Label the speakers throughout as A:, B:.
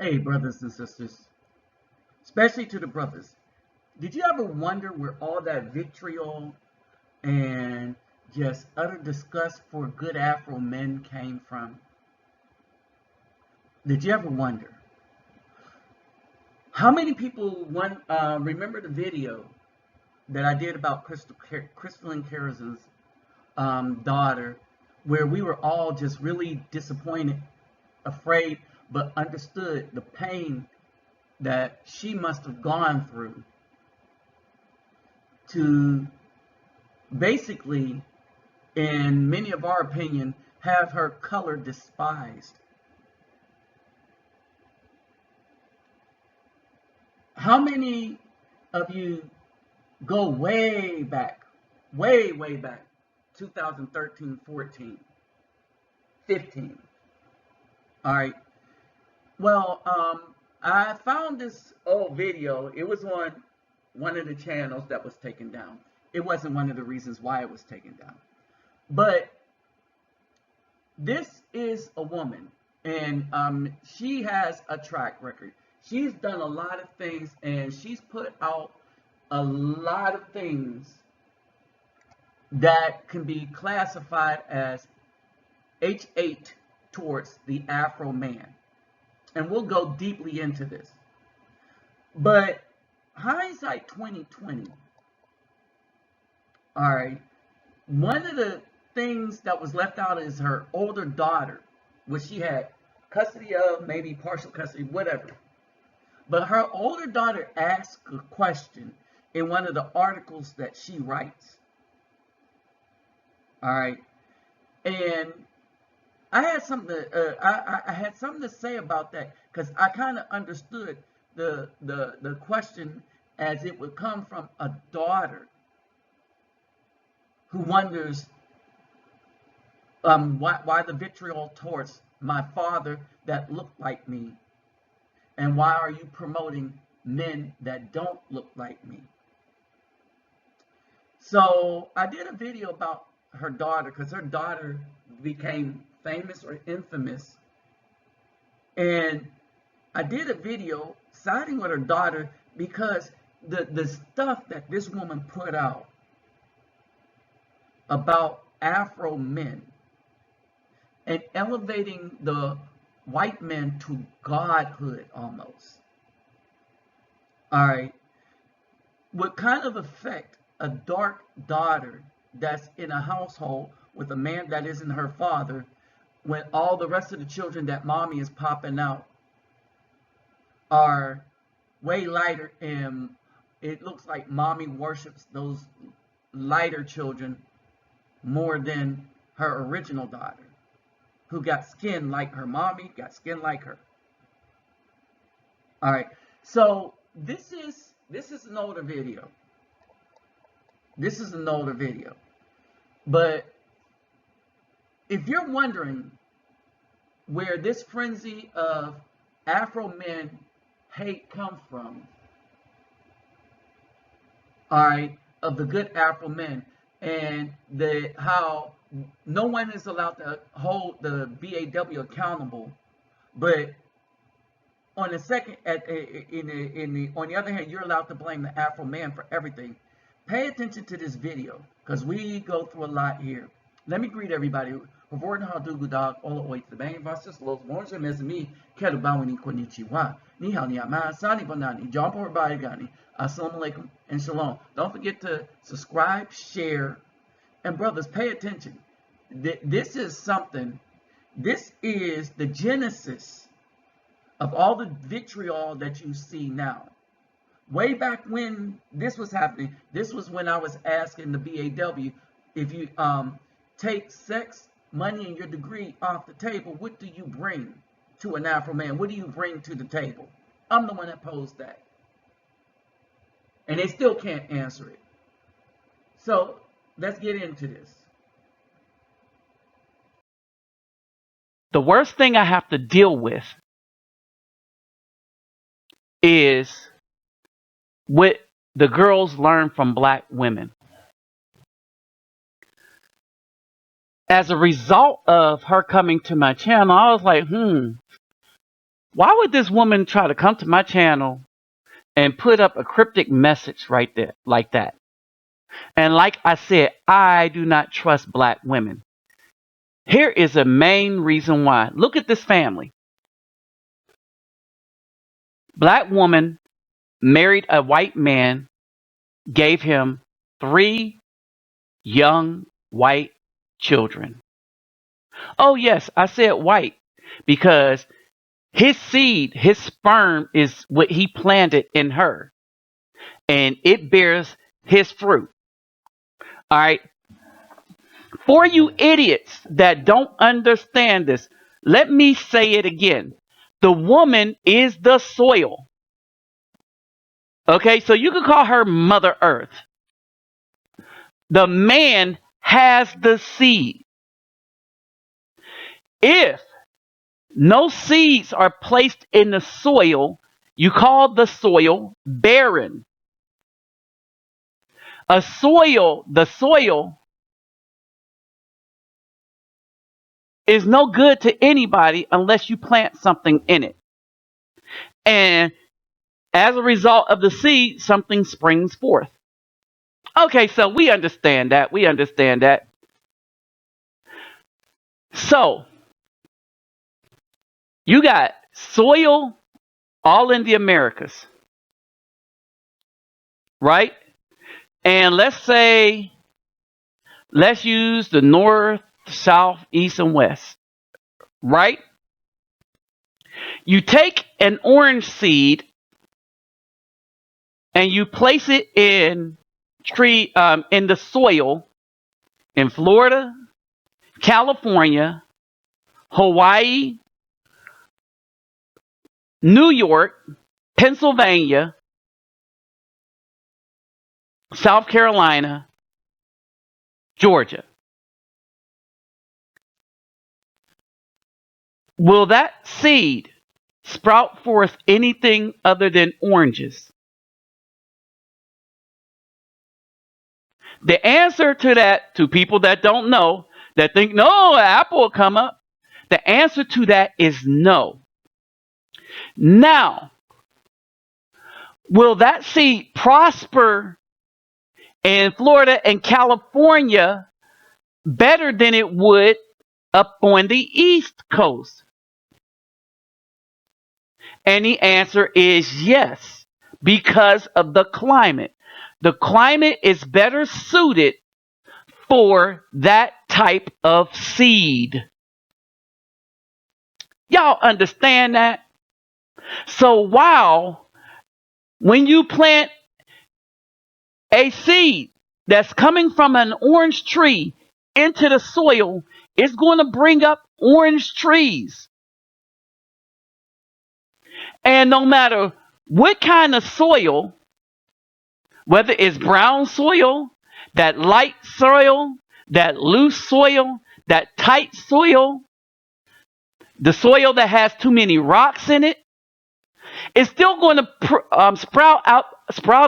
A: Hey, brothers and sisters, especially to the brothers. Did you ever wonder where all that vitriol and just utter disgust for good Afro men came from? Did you ever wonder? How many people remember the video that I did about Crystal and Karazin's daughter, where we were all just really disappointed, afraid, but understood the pain that she must have gone through to basically, in many of our opinion, have her color despised. How many of you go way back, 2013, 14, 15? All right. Well, I found this old video. It was on one of the channels that was taken down. It wasn't one of the reasons why it was taken down. But this is a woman, and she has a track record. She's done a lot of things, and she's put out a lot of things that can be classified as H8 towards the Afro man. And we'll go deeply into this. But hindsight 2020, all right, one of the things that was left out is her older daughter, which she had custody of, maybe partial custody, whatever. But her older daughter asked a question in one of the articles that she writes. All right, and I had something I had something to say about that, because I kind of understood the question as it would come from a daughter who wonders why the vitriol towards my father that looked like me, and why are you promoting men that don't look like me? So I did a video about her daughter, because her daughter became famous or infamous, and I did a video siding with her daughter because the stuff that this woman put out about Afro men and elevating the white men to godhood almost, all right, would kind of affect a dark daughter that's in a household with a man that isn't her father, when all the rest of the children that mommy is popping out are way lighter, and it looks like mommy worships those lighter children more than her original daughter, who got skin like her mommy, got skin like her. All right, so this is an older video. This is an older video. But if you're wondering where this frenzy of Afro men hate comes from, all right, of the good Afro men, and how no one is allowed to hold the BAW accountable, but on the second, on the other hand, you're allowed to blame the Afro man for everything. Pay attention to this video, because we go through a lot here. Let me greet everybody. Hovorna hadugudag olo oit the bang vastus los bonjour mes amis quero bawani konnichiwa ni hao ni ama sani bonani jumpo gani assalamu alaikum and shalom. Don't forget to subscribe, share, and brothers, pay attention. This is something. This is the genesis of all the vitriol that you see now. Way back when this was happening, this was when I was asking the BAW, if you take sex, money, and your degree off the table, what do you bring to an Afro man? What do you bring to the table? I'm the one that posed that. And they still can't answer it. So let's get into this. The worst thing I have to deal with is what the girls learn from black women. As a result of her coming to my channel, I was like, Why would this woman try to come to my channel and put up a cryptic message right there like that? And like I said, I do not trust black women. Here is a main reason why. Look at this family. Black woman married a white man, gave him 3 young white children. Oh yes, I said white because his seed, his sperm is what he planted in her, and it bears his fruit. All right. For you idiots that don't understand this, let me say it again. The woman is the soil. Okay, so you can call her Mother Earth. The man has the seed. If no seeds are placed in the soil, you call the soil barren. The soil is no good to anybody unless you plant something in it. And as a result of the seed, something springs forth. Okay, so we understand that. We understand that. So, you got soil all in the Americas, right? And let's use the north, south, east, and west, right? You take an orange seed and you place it in the soil in Florida, California, Hawaii, New York, Pennsylvania, South Carolina, Georgia. Will that seed sprout forth anything other than oranges? The answer to that, to people that don't know, that think, no, an apple will come up. The answer to that is no. Now, will that seed prosper in Florida and California better than it would up on the East Coast? And the answer is yes, because of the climate. The climate is better suited for that type of seed. Y'all understand that? So when you plant a seed that's coming from an orange tree into the soil, it's going to bring up orange trees. And no matter what kind of soil, whether it's brown soil, that light soil, that loose soil, that tight soil, the soil that has too many rocks in it, it's still going to sprout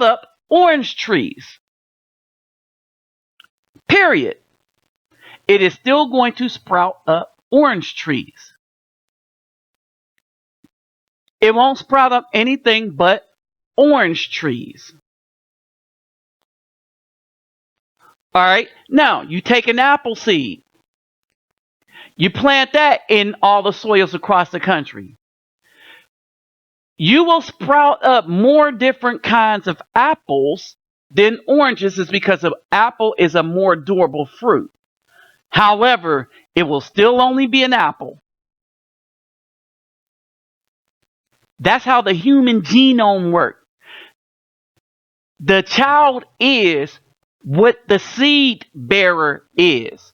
A: up orange trees. Period. It is still going to sprout up orange trees. It won't sprout up anything but orange trees. All right. Now, you take an apple seed. You plant that in all the soils across the country. You will sprout up more different kinds of apples than oranges, is because an apple is a more durable fruit. However, it will still only be an apple. That's how the human genome works. The child is what the seed bearer is.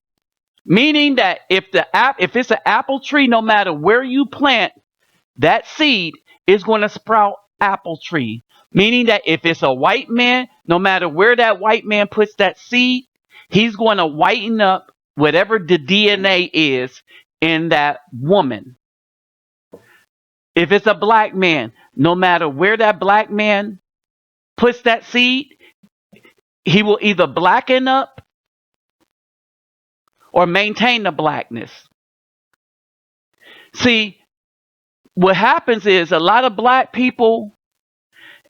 A: Meaning that if it's an apple tree, no matter where you plant that seed, is going to sprout apple tree. Meaning that if it's a white man, no matter where that white man puts that seed, he's going to whiten up whatever the DNA is in that woman. If it's a black man, no matter where that black man puts that seed, he will either blacken up or maintain the blackness. See,
B: what happens is a lot of black people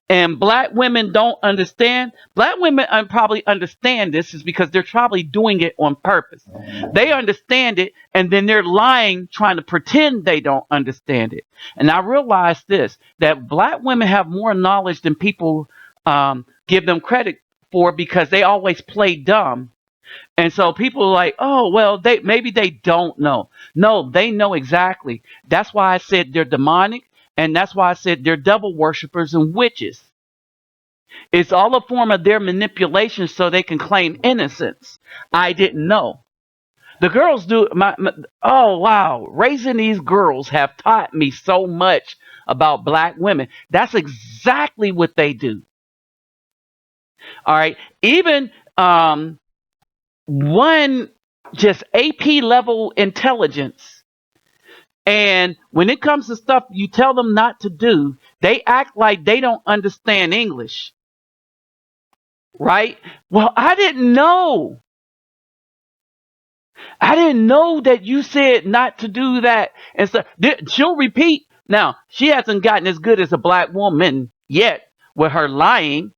B: and black women don't understand. Black women probably understand this is because they're probably doing it on purpose. They understand it and then they're lying, trying to pretend they don't understand it. And I realized this, that black women have more knowledge than people give them credit for, because they always play dumb. And so people are like, oh, well, maybe they don't know. No, they know exactly. That's why I said they're demonic. And that's why I said they're devil worshippers and witches. It's all a form of their manipulation so they can claim innocence. I didn't know. The girls do. Oh, wow. Raising these girls have taught me so much about black women. That's exactly what they do. All right. Even one just AP level intelligence. And when it comes to stuff you tell them not to do, they act like they don't understand English. Right? Well, I didn't know. I didn't know that you said not to do that. And so she'll repeat. Now, she hasn't gotten as good as a black woman yet with her lying.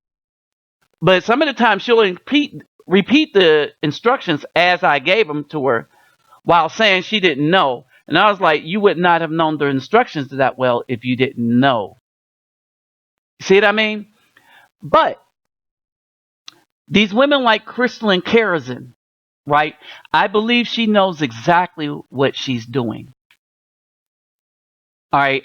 B: But some of the time she'll repeat the instructions as I gave them to her while saying she didn't know. And I was like, you would not have known the instructions that well if you didn't know. See what I mean? But these women like Crystal Karazin, right? I believe she knows exactly what she's doing. All right.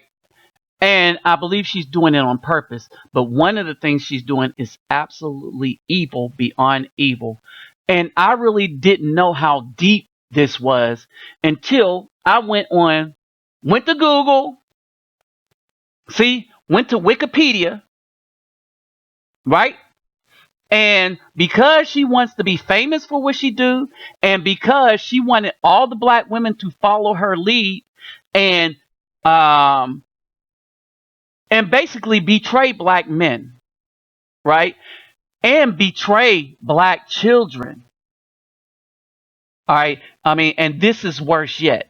B: And I believe she's doing it on purpose. But one of the things she's doing is absolutely evil beyond evil. And I really didn't know how deep this was until I went to Google, went to Wikipedia, right? And because she wants to be famous for what she do, and because she wanted all the black women to follow her lead and basically betray black men, right? And betray black children. All right. I mean, and this is worse yet.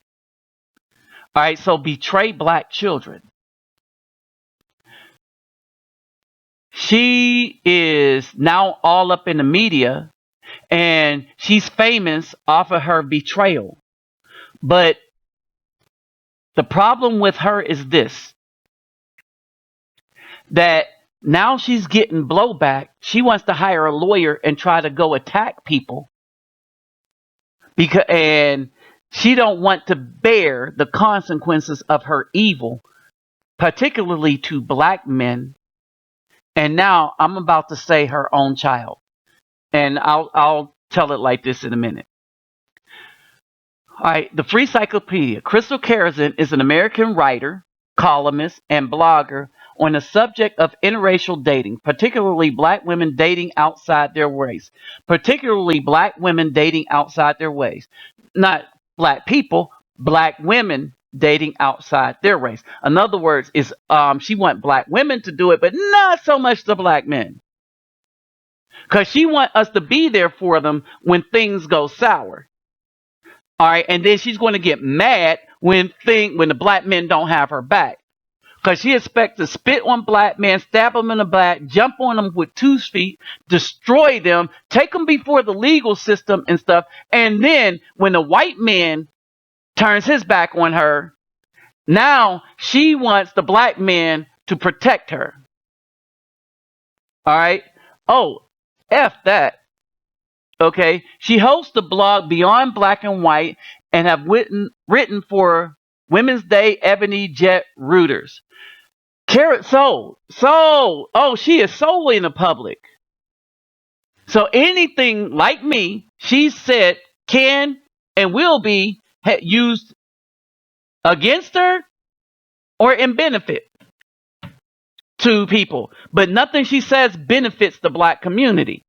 B: All right. So betray black children. She is now all up in the media and she's famous off of her betrayal. But the problem with her is this, that now she's getting blowback. She wants to hire a lawyer and try to go attack people. And she don't want to bear the consequences of her evil, particularly to black men. And now I'm about to say her own child. And I'll tell it like this in a minute. All right, the Free Cyclopedia. Crystal Karazin is an American writer, columnist, and blogger on the subject of interracial dating, particularly black women dating outside their race. Particularly black women dating outside their race. Not black people, black women dating outside their race. In other words, she want black women to do it, but not so much the black men. Because she want us to be there for them when things go sour. All right, and then she's going to get mad when the black men don't have her back. Because she expects to spit on black men, stab them in the back, jump on them with 2 feet, destroy them, take them before the legal system and stuff. And then when the white man turns his back on her, now she wants the black man to protect her. All right. Oh, F that. Okay. She hosts the blog Beyond Black and White and have written for Women's Day Ebony Jet Rooters. Carrot sold. Oh, she is solely in the public. So anything like me, she said, can and will be used against her or in benefit to people. But nothing she says benefits the black community.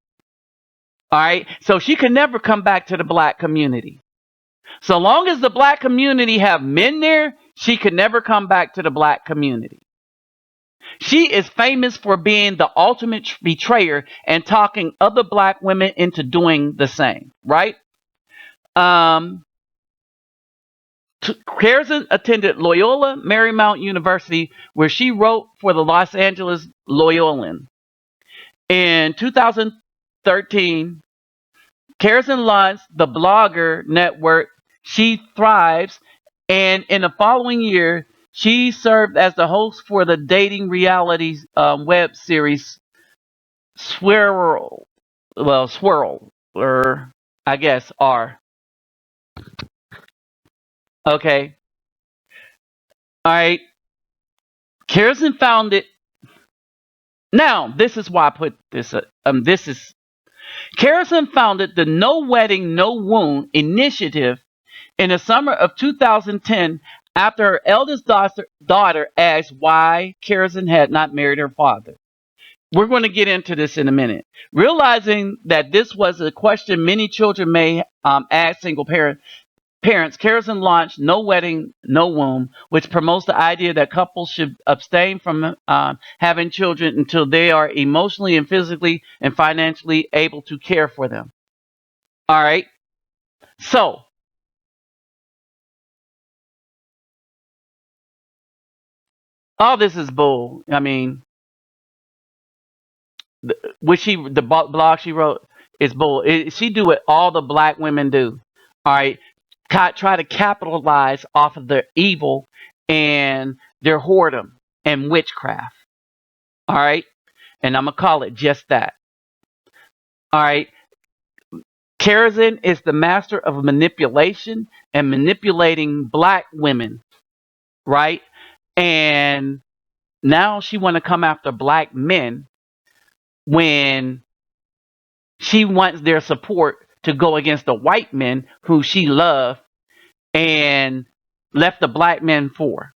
B: All right. So she can never come back to the black community. So long as the black community have men there, she can never come back to the black community. She is famous for being the ultimate betrayer and talking other black women into doing the same, right? Karazin attended Loyola Marymount University, where she wrote for the Los Angeles Loyolan. In 2013, Karazin launched the blogger network She Thrives, and in the following year, she served as the host for the dating reality web series Swirl, or I guess R. Okay, all right. Karazin founded. Now, this is why I put this. Karazin founded the No Wedding, No Wound initiative in the summer of 2010 after her eldest daughter asked why Karazin had not married her father. We're going to get into this in a minute. Realizing that this was a question many children may ask single parents, Karazin launched No Wedding, No Womb, which promotes the idea that couples should abstain from having children until they are emotionally and physically and financially able to care for them. All right. So, all this is bull. I mean, the blog she wrote is bull. She do what all the black women do. All right. Try to capitalize off of their evil and their whoredom and witchcraft. All right. And I'm going to call it just that. All right. Karazin is the master of manipulation and manipulating black women. Right. And now she want to come after black men when she wants their support to go against the white men who she loved and left the black men for.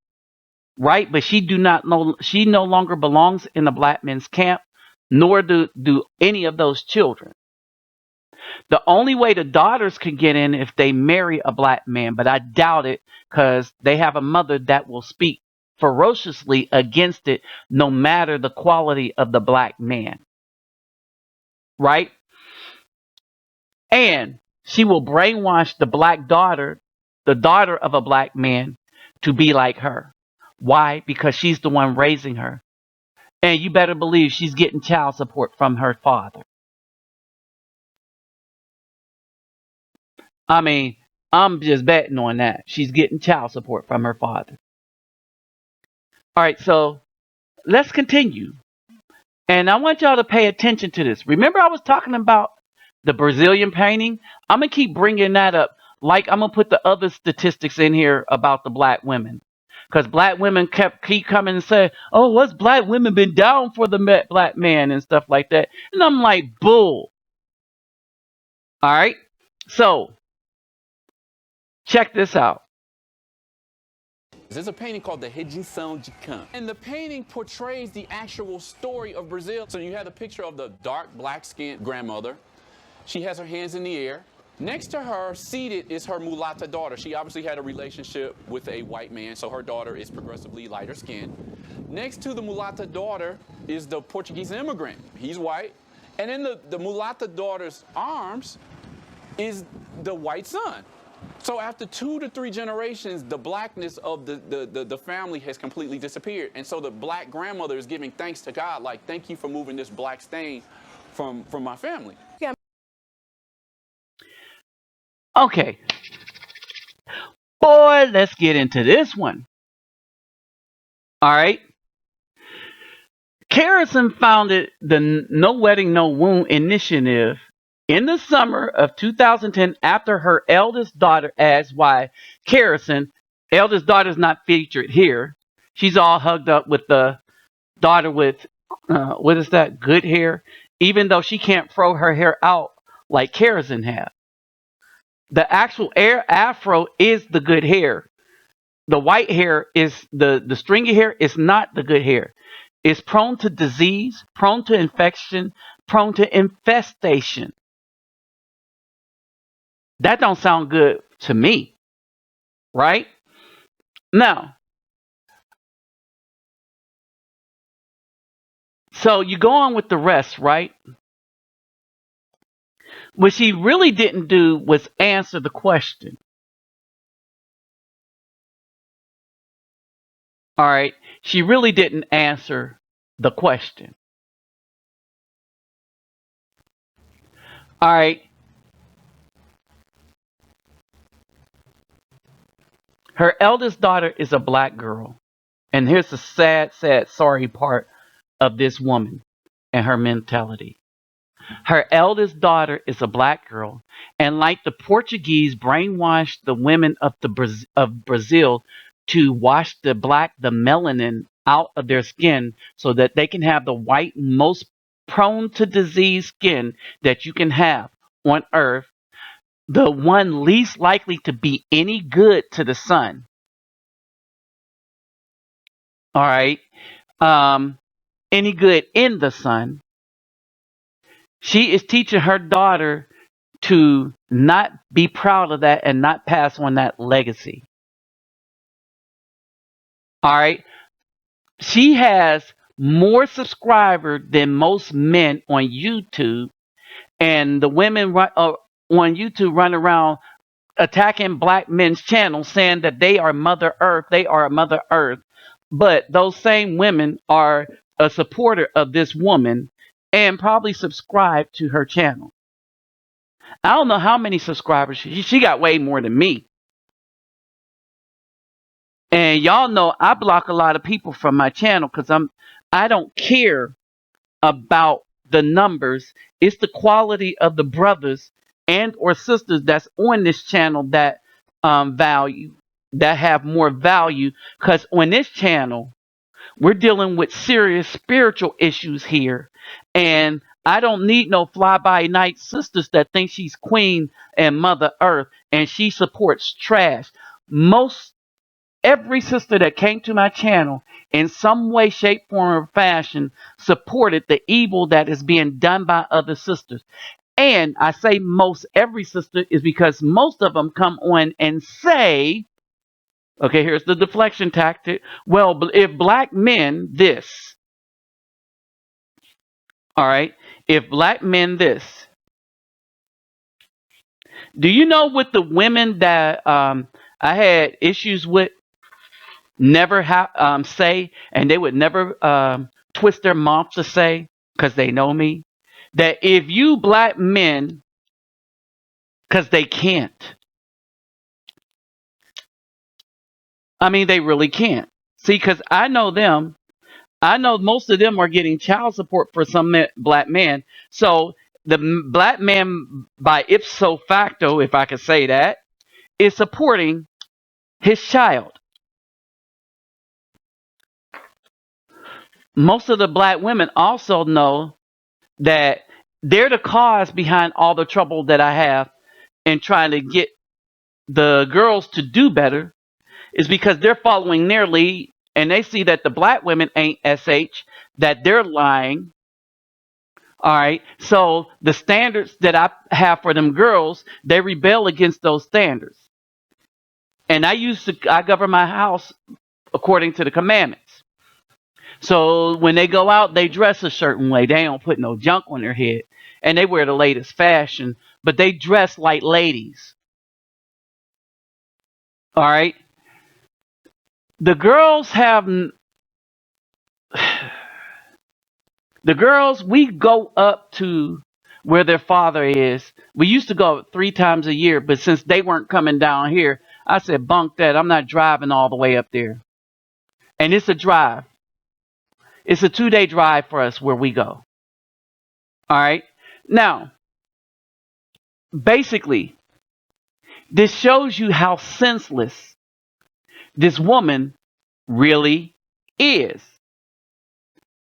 B: Right? But she no longer belongs in the black men's camp, nor do any of those children. The only way the daughters can get in if they marry a black man, but I doubt it because they have a mother that will speak ferociously against it no matter the quality of the black man. Right? And she will brainwash the black daughter, the daughter of a black man, to be like her. Why? Because she's the one raising her. And you better believe she's getting child support from her father. I mean, I'm just betting on that. She's getting child support from her father. All right, so let's continue. And I want y'all to pay attention to this. Remember I was talking about the Brazilian painting? I'm going to keep bringing that up. Like I'm going to put the other statistics in here about the black women. Because black women keep coming and say, oh, what's black women been down for the black man and stuff like that. And I'm like, bull. All right. So, check this out.
C: There's a painting called the Rejeição de Campo. And the painting portrays the actual story of Brazil. So you have a picture of the dark, black-skinned grandmother. She has her hands in the air. Next to her, seated, is her mulatta daughter. She obviously had a relationship with a white man, so her daughter is progressively lighter skinned. Next to the mulatta daughter is the Portuguese immigrant. He's white. And in the mulatta daughter's arms is the white son. So after 2 to 3 generations, the blackness of the family has completely disappeared. And so the black grandmother is giving thanks to God, like, thank you for moving this black stain from my family. Yeah.
B: Okay. Boy, let's get into this one. All right. Karazin founded the No Wedding, No Wound initiative in the summer of 2010 after her eldest daughter asked why Karazin, eldest daughter's not featured here. She's all hugged up with the daughter with, what is that, good hair, even though she can't throw her hair out like Karazin has. The actual Afro is the good hair. The white hair is the stringy hair is not the good hair. It's prone to disease, prone to infection, prone to infestation. That don't sound good to me, right? Now, so you go on with the rest, right? What she really didn't do was answer the question. All right. She really didn't answer the question. All right. Her eldest daughter is a black girl. And here's the sad, sad, sorry part of this woman and her mentality. Her eldest daughter is a black girl, and like the Portuguese brainwashed the women of Brazil to wash the melanin out of their skin so that they can have the white, most prone to disease skin that you can have on earth, the one least likely to be any good to the sun. All right. Any good in the sun. She is teaching her daughter to not be proud of that and not pass on that legacy. All right. She has more subscribers than most men on YouTube, and the women on YouTube run around attacking black men's channels saying that they are Mother Earth, they are Mother Earth. But those same women are a supporter of this woman and probably subscribe to her channel. I don't know how many subscribers. She got way more than me. And y'all know I block a lot of people from my channel because I don't care about the numbers. It's the quality of the brothers and or sisters that's on this channel that have more value, because on this channel we're dealing with serious spiritual issues here, and I don't need no fly-by-night sisters that think she's queen and Mother Earth and she supports trash. Every sister that came to my channel in some way, shape, form, or fashion supported the evil that is being done by other sisters. And I say most every sister is because most of them come on and say, okay, here's the deflection tactic. Well, if black men this, all right, if black men this, do you know what the women that I had issues with never say, and they would never twist their mouth to say, because they know me, that if you black men, because they can't. I mean, they really can't. See, because I know them. I know most of them are getting child support for some black man. So the black man, by ipso facto, if I could say that, is supporting his child. Most of the black women also know that they're the cause behind all the trouble that I have in trying to get the girls to do better, is because they're following their lead and they see that the black women ain't SH, that they're lying. All right. So the standards that I have for them girls, they rebel against those standards. And I govern my house according to the commandments. So when they go out, they dress a certain way. They don't put no junk on their head. And they wear the latest fashion, but they dress like ladies. All right. The girls have... The girls, we go up to where their father is. We used to go 3 times a year, but since they weren't coming down here, I said, bunk that. I'm not driving all the way up there. And it's a drive. It's a 2-day drive for us where we go. All right. Now, basically, this shows you how senseless this woman really is.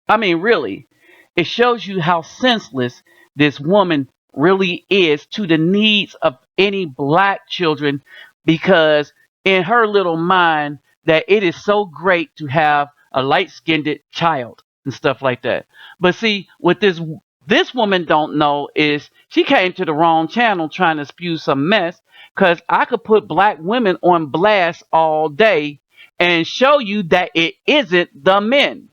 B: I mean, really. It shows you how senseless this woman really is to the needs of any black children, because in her little mind that it is so great to have a light-skinned child and stuff like that. But see, what this woman don't know is she came to the wrong channel trying to spew some mess, because I could put black women on blast all day and show you that it isn't the men.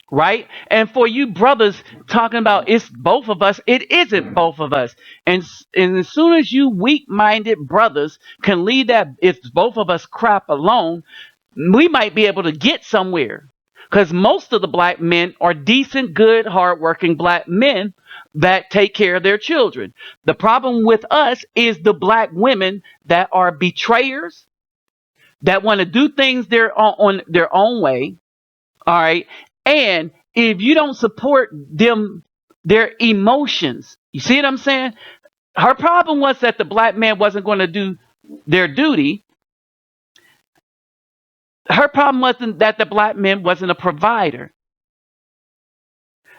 B: Right? And for you brothers talking about it's both of us, it isn't both of us. And as soon as you weak-minded brothers can leave that it's both of us crap alone, we might be able to get somewhere. Because most of the black men are decent, good, hardworking black men that take care of their children. The problem with us is the black women that are betrayers, that want to do things on their own way. All right. And if you don't support them, their emotions, you see what I'm saying? Her problem was that the black man wasn't going to do their duty. Her problem wasn't that the black man wasn't a provider.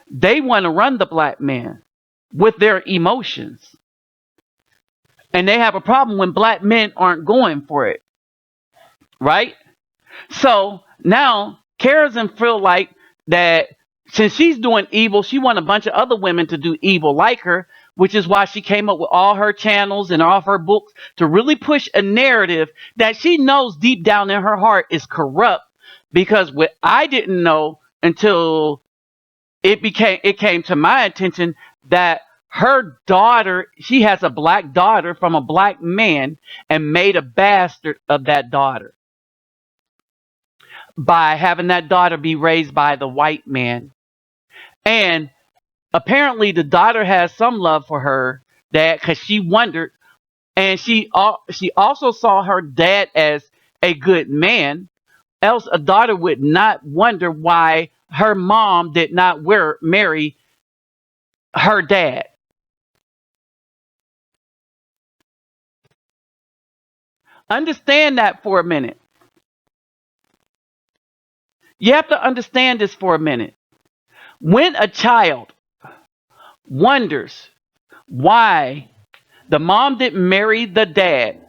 B: They want to run the black man with their emotions. And they have a problem when black men aren't going for it. Right? So now Karazin feel like that since she's doing evil, she want a bunch of other women to do evil like her, which is why she came up with all her channels and all of her books to really push a narrative that she knows deep down in her heart is corrupt. Because what I didn't know until it came to my attention that her daughter, she has a black daughter from a black man and made a bastard of that daughter by having that daughter be raised by the white man. And apparently the daughter has some love for her dad because she wondered, and she also saw her dad as a good man. Else a daughter would not wonder why her mom did not marry her dad. Understand that for a minute. You have to understand this for a minute. When a child wonders why the mom didn't marry the dad,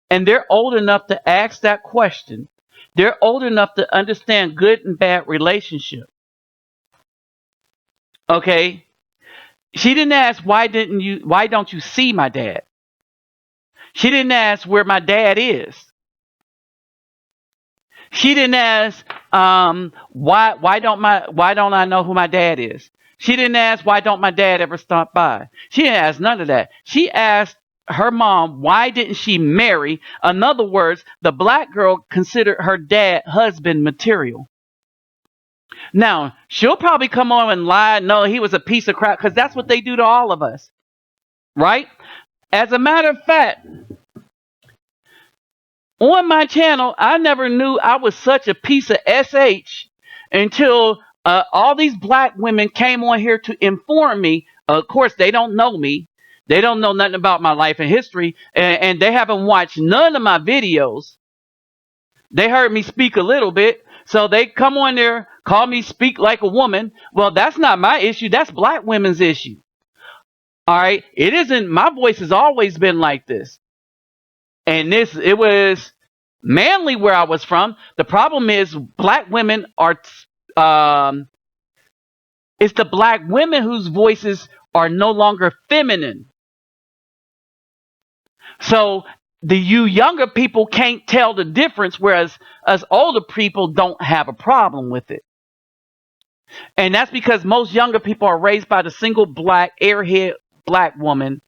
B: and they're old enough to ask that question, they're old enough to understand good and bad relationship. Okay? She didn't ask why don't you see my dad? She didn't ask where my dad is. She didn't ask why don't I know who my dad is? She didn't ask why don't my dad ever stop by? She didn't ask none of that. She asked her mom why didn't she marry? In other words, the black girl considered her dad husband material. Now, she'll probably come on and lie, no, he was a piece of crap, because that's what they do to all of us. Right? As a matter of fact, on my channel, I never knew I was such a piece of SH until all these black women came on here to inform me. Of course, they don't know me. They don't know nothing about my life and history, and they haven't watched none of my videos. They heard me speak a little bit, so they come on there, call me speak like a woman. Well, that's not my issue. That's black women's issue. All right? It isn't. My voice has always been like this. And it was manly where I was from. The problem is black women are, it's the black women whose voices are no longer feminine. So you younger people can't tell the difference, whereas us older people don't have a problem with it. And that's because most younger people are raised by the single black airhead black woman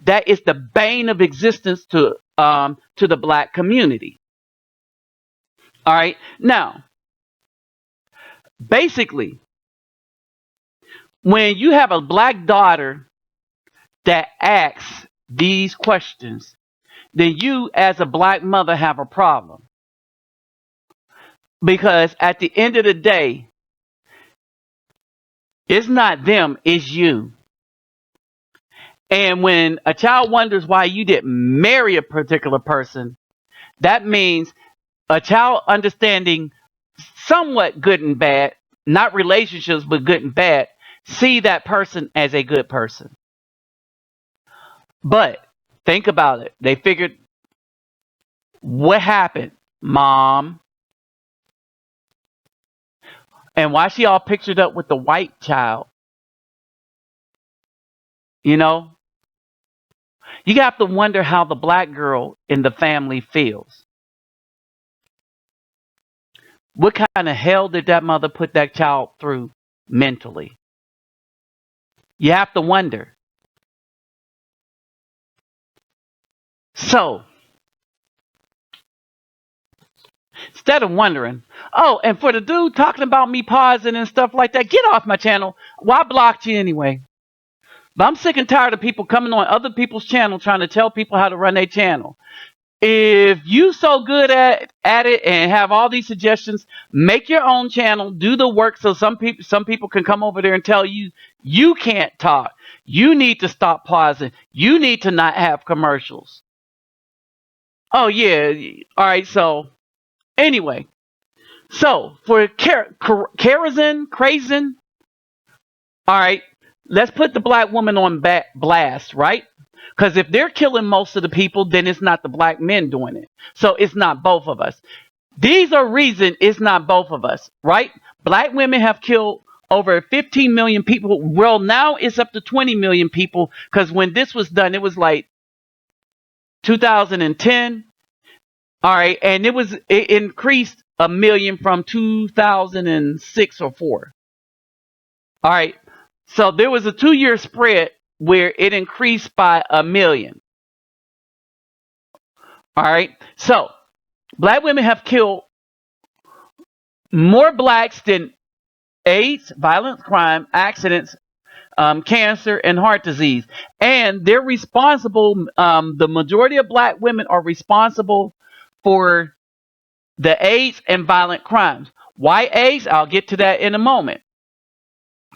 B: that is the bane of existence to the black community. All right. Now, basically, when you have a black daughter that asks these questions, then you as a black mother have a problem. Because at the end of the day, it's not them, it's you. And when a child wonders why you didn't marry a particular person, that means a child understanding somewhat good and bad, not relationships, but good and bad, see that person as a good person. But think about it. They figured, what happened, mom? And why she all pictured up with the white child? You know? You have to wonder how the black girl in the family feels. What kind of hell did that mother put that child through mentally? You have to wonder. So, instead of wondering, oh, and for the dude talking about me pausing and stuff like that, get off my channel. Well, I blocked you anyway. But I'm sick and tired of people coming on other people's channel trying to tell people how to run their channel. If you so good at it and have all these suggestions, make your own channel, do the work so some people can come over there and tell you you can't talk. You need to stop pausing. You need to not have commercials. Oh yeah. All right, so anyway. So for Karazin, all right, let's put the black woman on blast, right? Because if they're killing most of the people, then it's not the black men doing it. So it's not both of us. These are reasons it's not both of us, right? Black women have killed over 15 million people. Well, now it's up to 20 million people because when this was done, it was like 2010. All right, and it increased a million from 2006 or 4. All right, so there was a 2-year spread where it increased by a million. All right, so black women have killed more blacks than AIDS, violent crime, accidents, cancer, and heart disease. And they're responsible, the majority of black women are responsible for the AIDS and violent crimes. Why AIDS? I'll get to that in a moment.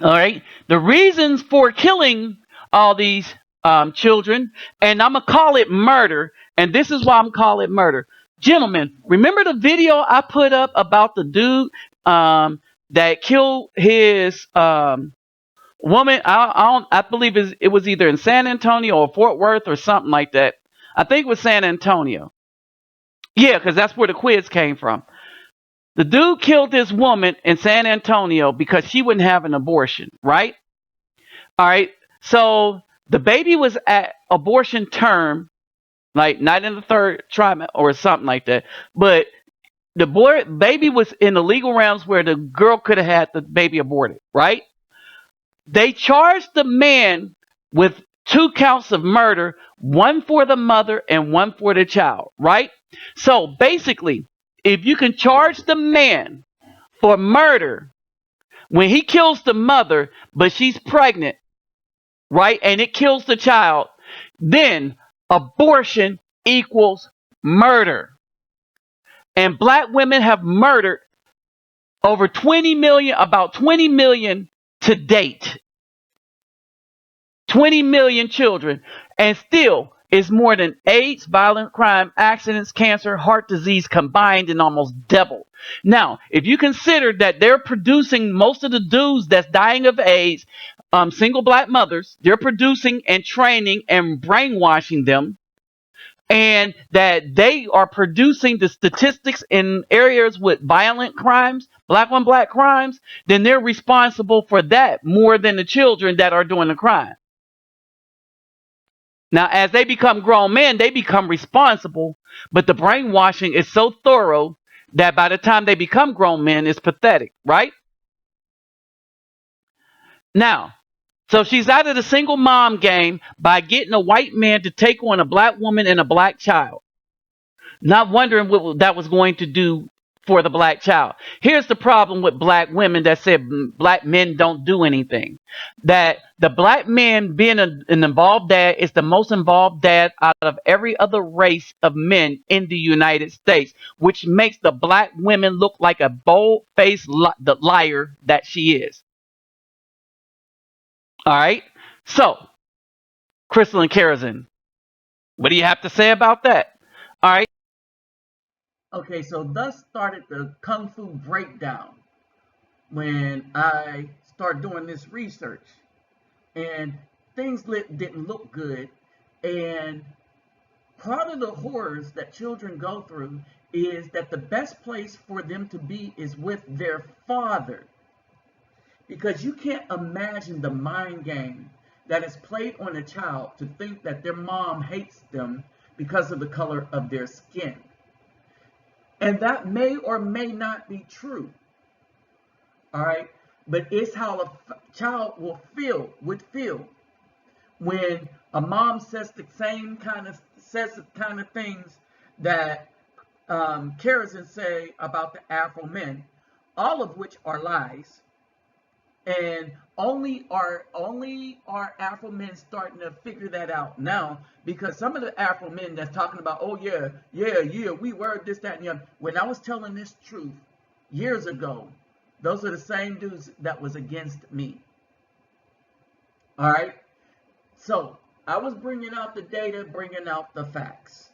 B: All right. The reasons for killing all these children, and I'm going to call it murder, and this is why I'm calling it murder. Gentlemen, remember the video I put up about the dude that killed his woman? I believe it was either in San Antonio or Fort Worth or something like that. I think it was San Antonio. Yeah, because that's where the quiz came from. The dude killed this woman in San Antonio because she wouldn't have an abortion, right? All right. So the baby was at abortion term, like not in the 3rd trimester or something like that. But the baby was in the legal realms where the girl could have had the baby aborted, right? They charged the man with 2 counts of murder, 1 for the mother and 1 for the child, right? So basically, if you can charge the man for murder when he kills the mother, but she's pregnant, right, and it kills the child, then abortion equals murder. And black women have murdered over 20 million, about 20 million to date. 20 million children, and still is more than AIDS, violent crime, accidents, cancer, heart disease combined and almost double. Now, if you consider that they're producing most of the dudes that's dying of AIDS, single black mothers, they're producing and training and brainwashing them, and that they are producing the statistics in areas with violent crimes, black on black crimes, then they're responsible for that more than the children that are doing the crime. Now, as they become grown men, they become responsible, but the brainwashing is so thorough that by the time they become grown men, it's pathetic, right? Now, so she's out of the single mom game by getting a white man to take on a black woman and a black child, not wondering what that was going to do for the black child. Here's the problem with black women that said black men don't do anything. That the black man being an involved dad is the most involved dad out of every other race of men in the United States, which makes the black women look like a bold-faced liar that she is. All right? So, Crystal and Karazin, what do you have to say about that? All right?
A: Okay, so thus started the Kung Fu breakdown when I started doing this research. And things didn't look good. And part of the horrors that children go through is that the best place for them to be is with their father. Because you can't imagine the mind game that is played on a child to think that their mom hates them because of the color of their skin. And that may or may not be true. All right. But it's how a child would feel when a mom says the kind of things that Karazin say about the Afro men, all of which are lies. And only are Afro men starting to figure that out now, because some of the Afro men that's talking about, oh yeah, we were this, that, and the other. When I was telling this truth years ago, those are the same dudes that was against me. All right. So I was bringing out the data, bringing out the facts,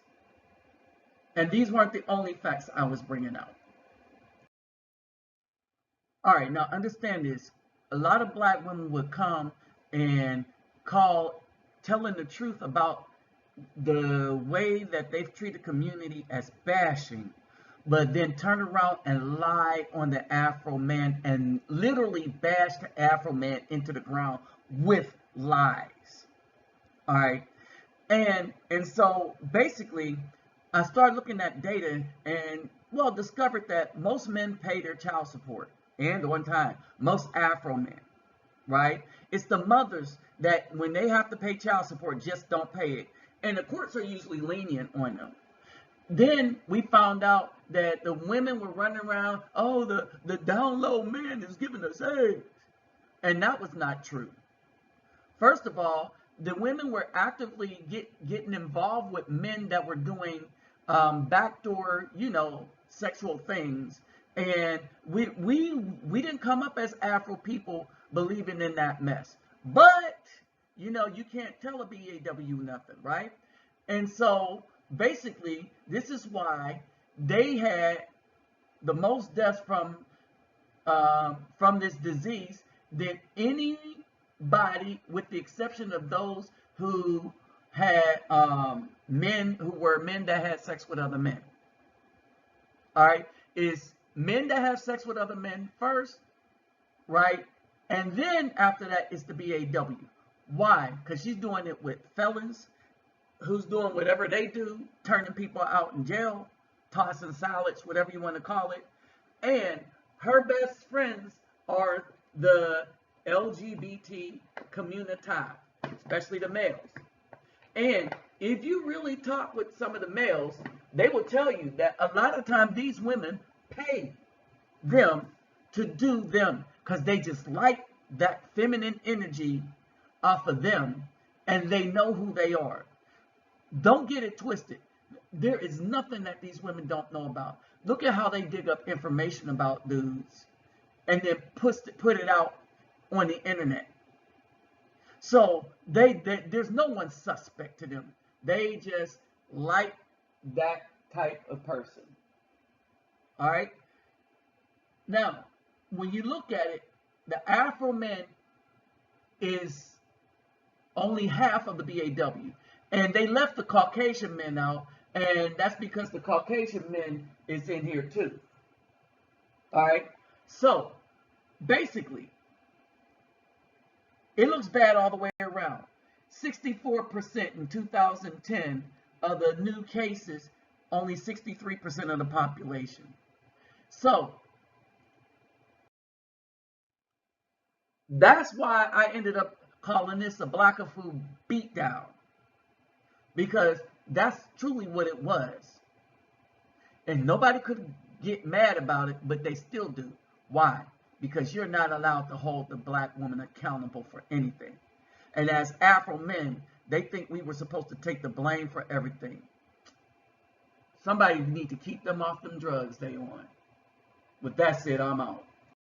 A: and these weren't the only facts I was bringing out. All right. Now understand this. A lot of black women would come and call telling the truth about the way that they've treated community as bashing, but then turn around and lie on the Afro man and literally bash the Afro man into the ground with lies. All right. And so basically I started looking at data and discovered that most men pay their child support and on time. Most Afro men, right? It's the mothers that when they have to pay child support just don't pay it. And the courts are usually lenient on them. Then we found out that the women were running around, oh, the down low man is giving us eggs. And that was not true. First of all, the women were actively getting involved with men that were doing backdoor, sexual things. And we didn't come up as Afro people believing in that mess. But, you can't tell a BAW nothing, right? And so basically, this is why they had the most deaths from this disease than anybody, with the exception of those who had men that had sex with other men. All right, is men that have sex with other men first, right? And then after that is the BAW. Why? Because she's doing it with felons who's doing whatever they do, turning people out in jail, tossing salads, whatever you want to call it. And her best friends are the LGBT community, especially the males. And if you really talk with some of the males, they will tell you that a lot of times these women pay them to do them because they just like that feminine energy off of them and they know who they are. Don't get it twisted. There is nothing that these women don't know about. Look at how they dig up information about dudes and then put it out on the internet. So there's no one suspect to them. They just like that type of person. All right. Now, when you look at it, the Afro men is only half of the BAW. And they left the Caucasian men out, and that's because the Caucasian men is in here too. All right. So basically, it looks bad all the way around. 64% in 2010 of the new cases, only 63% of the population. So that's why I ended up calling this a Blackafu beatdown, because that's truly what it was. And nobody could get mad about it, but they still do. Why? Because you're not allowed to hold the black woman accountable for anything. And as Afro men, they think we were supposed to take the blame for everything. Somebody need to keep them off them drugs they on. With that said, I'm out.